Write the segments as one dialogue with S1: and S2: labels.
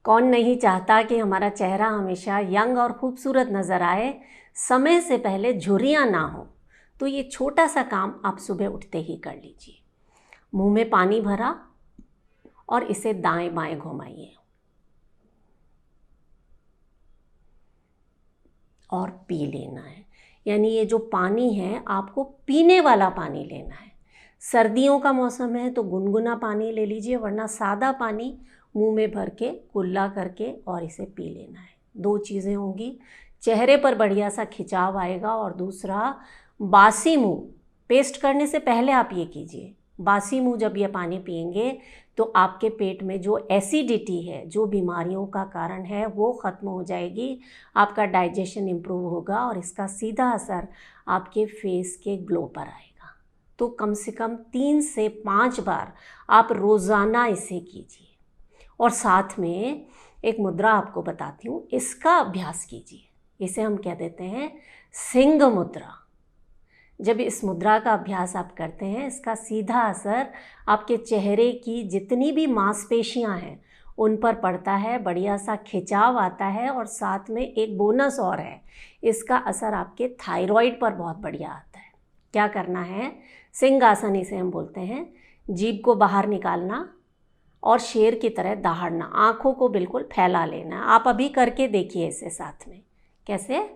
S1: कौन नहीं चाहता कि हमारा चेहरा हमेशा यंग और खूबसूरत नज़र आए, समय से पहले झुर्रियाँ ना हो। तो ये छोटा सा काम आप सुबह उठते ही कर लीजिए। मुंह में पानी भरा और इसे दाएं बाएं घुमाइए और पी लेना है। यानी ये जो पानी है आपको पीने वाला पानी लेना है। सर्दियों का मौसम है तो गुनगुना पानी ले लीजिए, वरना सादा पानी मुंह में भर के कुल्ला करके और इसे पी लेना है। 2 चीज़ें होंगी, चेहरे पर बढ़िया सा खिंचाव आएगा। और दूसरा, बासी मुंह पेस्ट करने से पहले आप ये कीजिए, बासी मुंह जब ये पानी पिएंगे तो आपके पेट में जो एसिडिटी है, जो बीमारियों का कारण है, वो ख़त्म हो जाएगी। आपका डाइजेशन इम्प्रूव होगा और इसका सीधा असर आपके फेस के ग्लो पर आएगा। तो कम से कम 3 से 5 बार आप रोज़ाना इसे कीजिए। और साथ में एक मुद्रा आपको बताती हूँ, इसका अभ्यास कीजिए। इसे हम कह देते हैं सिंह मुद्रा। जब इस मुद्रा का अभ्यास आप करते हैं, इसका सीधा असर आपके चेहरे की जितनी भी मांसपेशियां हैं उन पर पड़ता है, बढ़िया सा खिंचाव आता है। और साथ में एक बोनस और है, इसका असर आपके थायराइड पर बहुत बढ़िया आता है। क्या करना है, सिंह आसन इसे हम बोलते हैं। जीभ को बाहर निकालना और शेर की तरह दहाड़ना, आँखों को बिल्कुल फैला लेना। आप अभी करके देखिए इसे साथ में। कैसे?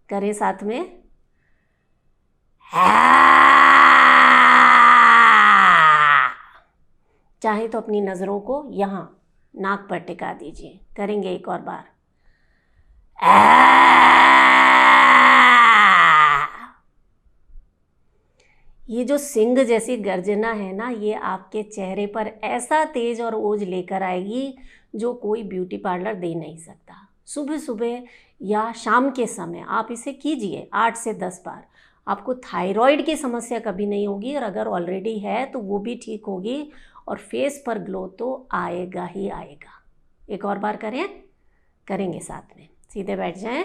S1: करें साथ में। चाहे तो अपनी नज़रों को यहाँ नाक पर टिका दीजिए। करेंगे एक और बार। ये जो सिंह जैसी गर्जना है ना, ये आपके चेहरे पर ऐसा तेज और ओज लेकर आएगी जो कोई ब्यूटी पार्लर दे नहीं सकता। सुबह सुबह या शाम के समय आप इसे कीजिए 8 से 10 बार। आपको थायराइड की समस्या कभी नहीं होगी, और अगर ऑलरेडी है तो वो भी ठीक होगी, और फेस पर ग्लो तो आएगा ही आएगा। एक और बार करें, करेंगे साथ में। सीधे बैठ जाएं।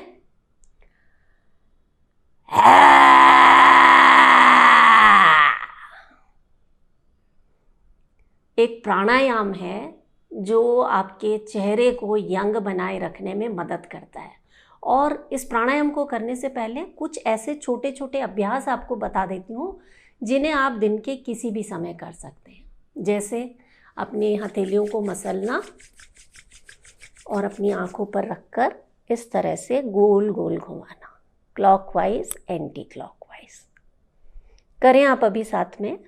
S1: एक प्राणायाम है जो आपके चेहरे को यंग बनाए रखने में मदद करता है। और इस प्राणायाम को करने से पहले कुछ ऐसे छोटे छोटे अभ्यास आपको बता देती हूँ जिन्हें आप दिन के किसी भी समय कर सकते हैं। जैसे अपनी हथेलियों को मसलना और अपनी आँखों पर रखकर इस तरह से गोल गोल घुमाना, क्लॉकवाइज एंटी क्लॉकवाइज। करें आप अभी साथ में,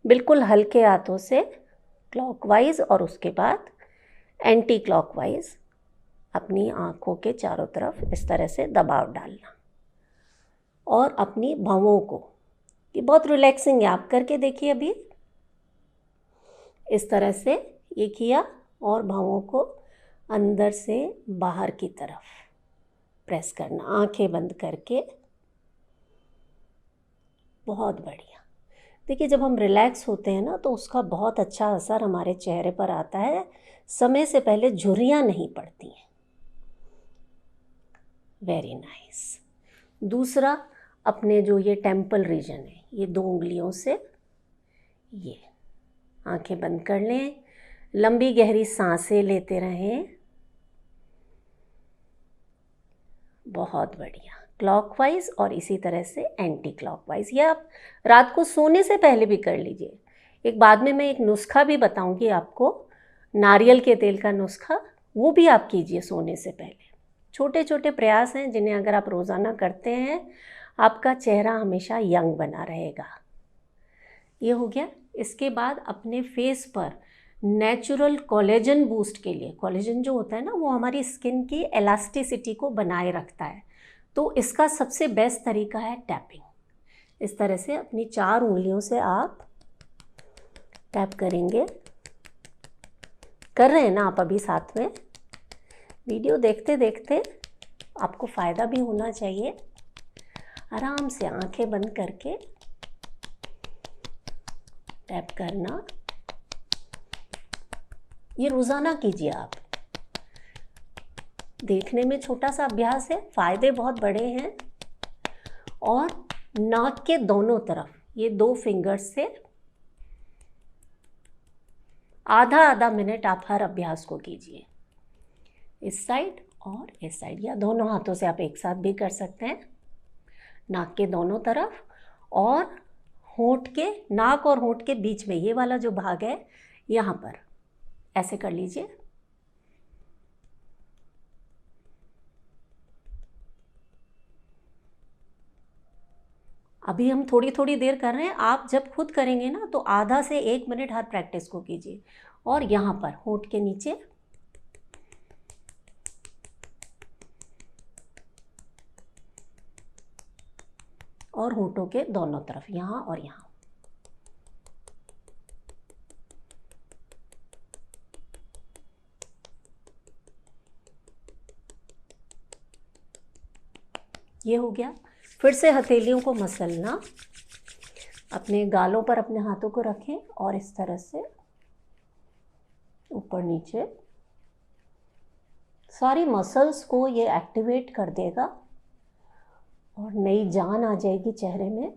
S1: बिल्कुल हल्के हाथों से क्लॉकवाइज और उसके बाद एंटी क्लॉकवाइज अपनी आँखों के चारों तरफ इस तरह से दबाव डालना। और अपनी भौंहों को, ये बहुत रिलैक्सिंग है, आप करके देखिए अभी। इस तरह से ये किया और भौंहों को अंदर से बाहर की तरफ प्रेस करना, आंखें बंद करके। बहुत बढ़िया। देखिए, जब हम रिलैक्स होते हैं ना तो उसका बहुत अच्छा असर हमारे चेहरे पर आता है। समय से पहले झुर्रियाँ नहीं पड़ती हैं। Very nice. दूसरा, अपने जो ये टेम्पल रीजन है, ये 2 उंगलियों से ये आंखें बंद कर लें, लंबी गहरी सांसें लेते रहें। बहुत बढ़िया। क्लॉकवाइज और इसी तरह से एंटी क्लॉकवाइज। या आप रात को सोने से पहले भी कर लीजिए। एक बाद में मैं एक नुस्खा भी बताऊंगी आपको, नारियल के तेल का नुस्खा, वो भी आप कीजिए सोने से पहले। छोटे छोटे प्रयास हैं जिन्हें अगर आप रोज़ाना करते हैं, आपका चेहरा हमेशा यंग बना रहेगा। ये हो गया। इसके बाद अपने फेस पर नेचुरल कोलेजन बूस्ट के लिए, कोलेजन जो होता है ना, वो हमारी स्किन की एलास्टिसिटी को बनाए रखता है। तो इसका सबसे बेस्ट तरीका है टैपिंग। इस तरह से अपनी 4 उंगलियों से आप टैप करेंगे। कर रहे हैं ना आप अभी साथ में? वीडियो देखते देखते आपको फ़ायदा भी होना चाहिए। आराम से आंखें बंद करके टैप करना। ये रोज़ाना कीजिए आप। देखने में छोटा सा अभ्यास है, फ़ायदे बहुत बड़े हैं। और नाक के दोनों तरफ ये 2 फिंगर्स से आधा आधा मिनट आप हर अभ्यास को कीजिए, इस साइड और इस साइड, या दोनों हाथों से आप एक साथ भी कर सकते हैं, नाक के दोनों तरफ, और होंठ के, नाक और होंठ के बीच में ये वाला जो भाग है यहाँ पर ऐसे कर लीजिए। अभी हम थोड़ी थोड़ी देर कर रहे हैं, आप जब खुद करेंगे ना तो आधा से 1 मिनट हर प्रैक्टिस को कीजिए। और यहाँ पर होंठ के नीचे, और होंठों के दोनों तरफ, यहाँ और यहाँ। ये हो गया। फिर से हथेलियों को मसलना, अपने गालों पर अपने हाथों को रखें और इस तरह से ऊपर नीचे, सारी मसल्स को ये एक्टिवेट कर देगा और नई जान आ जाएगी चेहरे में।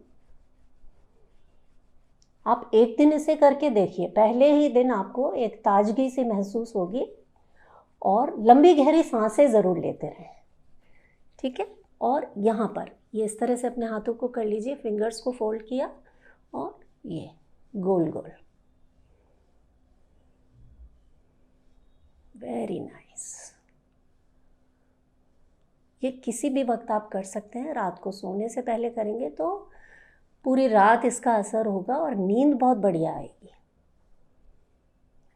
S1: आप एक दिन इसे करके देखिए, पहले ही दिन आपको एक ताजगी सी महसूस होगी, और लंबी गहरी सांसें ज़रूर लेते रहें, ठीक है। और यहाँ पर ये इस तरह से अपने हाथों को कर लीजिए, फिंगर्स को फोल्ड किया और ये गोल गोल। Very nice. ये किसी भी वक्त आप कर सकते हैं, रात को सोने से पहले करेंगे तो पूरी रात इसका असर होगा और नींद बहुत बढ़िया आएगी।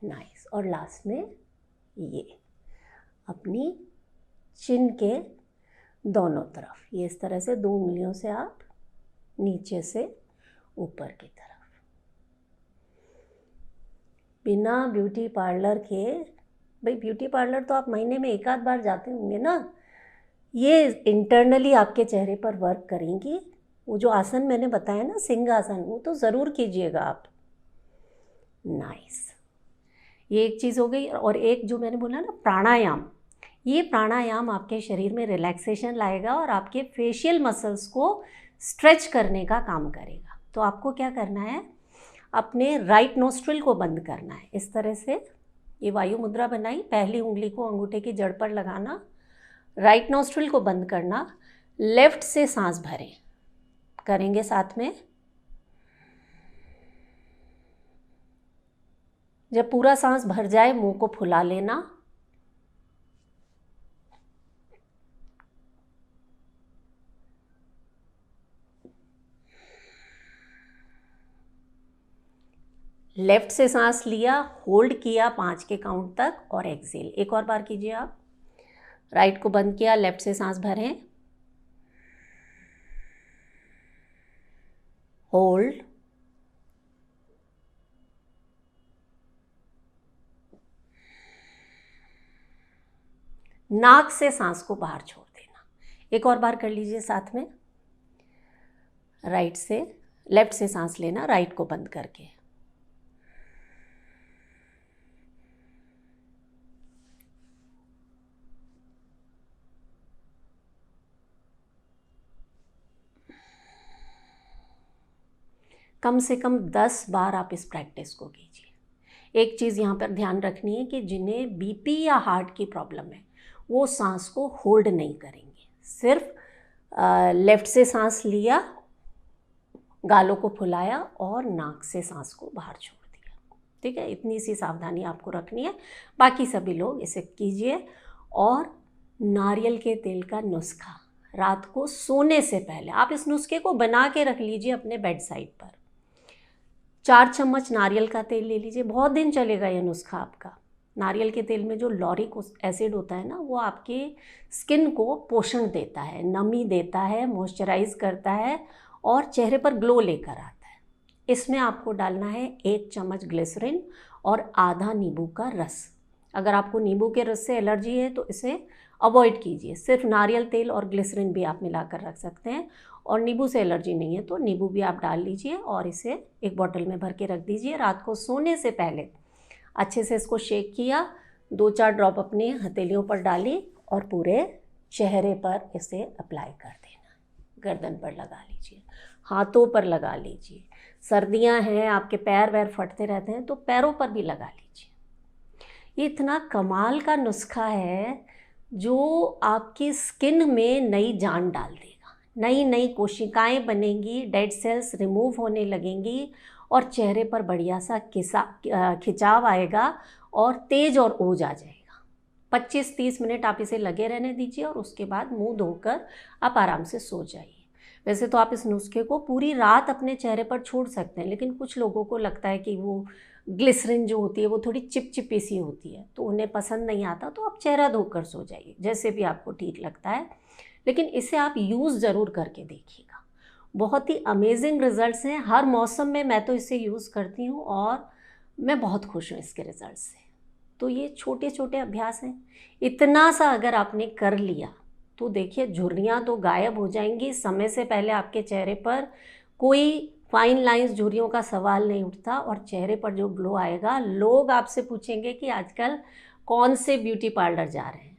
S1: नाइस। और लास्ट में ये अपनी चिन के दोनों तरफ, ये इस तरह से 2 उंगलियों से आप नीचे से ऊपर की तरफ, बिना ब्यूटी पार्लर के। भाई ब्यूटी पार्लर तो आप महीने में 1 आध बार जाते होंगे ना, ये इंटरनली आपके चेहरे पर वर्क करेंगी। वो जो आसन मैंने बताया ना, सिंह आसन, वो तो ज़रूर कीजिएगा आप। नाइस। ये एक चीज़ हो गई। और एक जो मैंने बोला ना प्राणायाम, ये प्राणायाम आपके शरीर में रिलैक्सेशन लाएगा और आपके फेशियल मसल्स को स्ट्रेच करने का काम करेगा। तो आपको क्या करना है, अपने राइट नोस्ट्रिल को बंद करना है। इस तरह से ये वायु मुद्रा बनाई, पहली उंगली को अंगूठे की जड़ पर लगाना, राइट नोस्ट्रिल को बंद करना, लेफ्ट से सांस भरें, करेंगे साथ में। जब पूरा सांस भर जाए मुंह को फुला लेना, लेफ्ट से सांस लिया, होल्ड किया 5 के काउंट तक और एक्सेल। एक और बार कीजिए आप। राइट को बंद किया, लेफ्ट से सांस भरें, होल्ड, नाक से सांस को बाहर छोड़ देना। एक और बार कर लीजिए साथ में। राइट से, लेफ्ट से सांस लेना, राइट को बंद करके, कम से कम 10 बार आप इस प्रैक्टिस को कीजिए। एक चीज़ यहाँ पर ध्यान रखनी है कि जिन्हें बीपी या हार्ट की प्रॉब्लम है वो सांस को होल्ड नहीं करेंगे, सिर्फ लेफ्ट से सांस लिया, गालों को फुलाया और नाक से सांस को बाहर छोड़ दिया, ठीक है। इतनी सी सावधानी आपको रखनी है, बाकी सभी लोग इसे कीजिए। और नारियल के तेल का नुस्खा, रात को सोने से पहले आप इस नुस्खे को बना के रख लीजिए अपने बेड साइड पर। 4 चम्मच नारियल का तेल ले लीजिए, बहुत दिन चलेगा ये नुस्खा आपका। नारियल के तेल में जो लॉरिक एसिड होता है ना, वो आपके स्किन को पोषण देता है, नमी देता है, मॉइस्चराइज करता है और चेहरे पर ग्लो लेकर आता है। इसमें आपको डालना है 1 चम्मच ग्लिसरीन और आधा नींबू का रस। अगर आपको नींबू के रस से एलर्जी है तो इसे अवॉइड कीजिए, सिर्फ नारियल तेल और ग्लिसरीन भी आप मिलाकर रख सकते हैं। और नींबू से एलर्जी नहीं है तो नींबू भी आप डाल लीजिए और इसे एक बॉटल में भर के रख दीजिए। रात को सोने से पहले अच्छे से इसको शेक किया, 2-4 ड्रॉप अपने हथेलियों पर डाली और पूरे चेहरे पर इसे अप्लाई कर देना, गर्दन पर लगा लीजिए। हाथों पर लगा लीजिए। सर्दियां हैं, आपके पैर वैर फटते रहते हैं तो पैरों पर भी लगा लीजिए। ये इतना कमाल का नुस्खा है जो आपकी स्किन में नई जान डाल देगा, नई नई कोशिकाएं बनेंगी, डेड सेल्स रिमूव होने लगेंगी और चेहरे पर बढ़िया सा खिंचाव आएगा और तेज और ओज आ जाएगा। 25-30 मिनट आप इसे लगे रहने दीजिए और उसके बाद मुंह धोकर आप आराम से सो जाइए। वैसे तो आप इस नुस्खे को पूरी रात अपने चेहरे पर छोड़ सकते हैं, लेकिन कुछ लोगों को लगता है कि वो ग्लिसरीन जो होती है वो थोड़ी चिपचिपी सी होती है तो उन्हें पसंद नहीं आता, तो आप चेहरा धोकर सो जाइए, जैसे भी आपको ठीक लगता है। लेकिन इसे आप यूज़ ज़रूर करके देखिएगा, बहुत ही अमेजिंग रिज़ल्ट्स हैं। हर मौसम में मैं तो इसे यूज़ करती हूँ और मैं बहुत खुश हूँ इसके रिज़ल्ट से। तो ये छोटे छोटे अभ्यास हैं, इतना सा अगर आपने कर लिया तो देखिए झुर्रियाँ तो गायब हो जाएंगी। समय से पहले आपके चेहरे पर कोई फाइन लाइंस, झुर्रियों का सवाल नहीं उठता और चेहरे पर जो ग्लो आएगा, लोग आपसे पूछेंगे कि आजकल कौन से ब्यूटी पार्लर जा रहे हैं।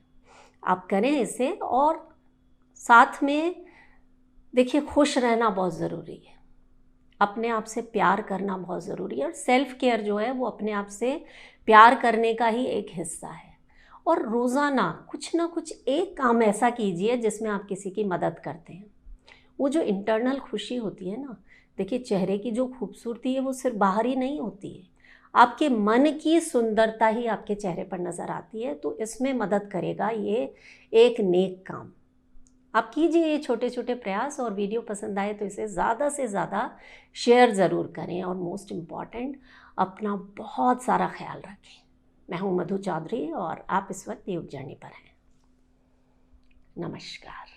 S1: आप करें इसे और साथ में देखिए खुश रहना बहुत ज़रूरी है, अपने आप से प्यार करना बहुत ज़रूरी है और सेल्फ केयर जो है वो अपने आप से प्यार करने का ही एक हिस्सा है। और रोज़ाना कुछ ना कुछ एक काम ऐसा कीजिए जिसमें आप किसी की मदद करते हैं। वो जो इंटरनल खुशी होती है ना, देखिए चेहरे की जो खूबसूरती है वो सिर्फ बाहर ही नहीं होती है, आपके मन की सुंदरता ही आपके चेहरे पर नज़र आती है। तो इसमें मदद करेगा ये एक नेक काम। आप कीजिए ये छोटे छोटे प्रयास, और वीडियो पसंद आए तो इसे ज़्यादा से ज़्यादा शेयर ज़रूर करें और मोस्ट इम्पॉर्टेंट अपना बहुत सारा ख्याल रखें। मैं हूँ मधु चौधरी और आप इस वक्त योग जर्नी पर हैं। नमस्कार।